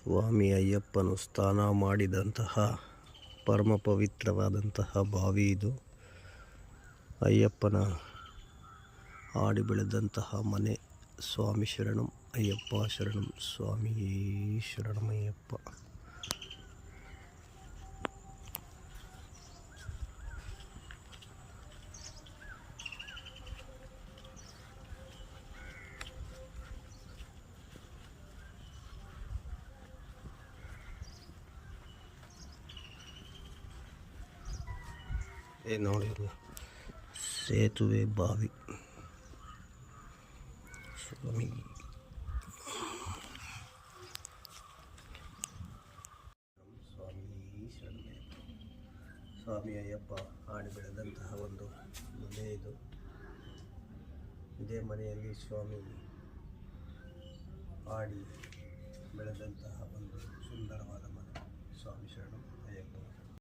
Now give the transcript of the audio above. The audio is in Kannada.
ಸ್ವಾಮಿ ಅಯ್ಯಪ್ಪನು ಸ್ನಾನ ಮಾಡಿದಂತಹ ಪರಮ ಪವಿತ್ರವಾದಂತಹ ಬಾವಿ ಇದು. ಅಯ್ಯಪ್ಪನ ಆಡಿ ಬೆಳೆದಂತಹ ಮನೆ. ಸ್ವಾಮಿ ಶರಣಂ ಅಯ್ಯಪ್ಪ ಶರಣಂ, ಸ್ವಾಮಿ ಶರಣಮಯ್ಯಪ್ಪ. ನೋಡಿ ಸೇತುವೆ ಬಾವಿ. ಸ್ವಾಮಿ ಸ್ವಾಮಿ ಅಯ್ಯಪ್ಪ ಆಡಿ ಬೆಳೆದಂತಹ ಒಂದು ಮನೆ ಇದು. ಇದೇ ಮನೆಯಲ್ಲಿ ಸ್ವಾಮಿ ಆಡಿ ಬೆಳೆದ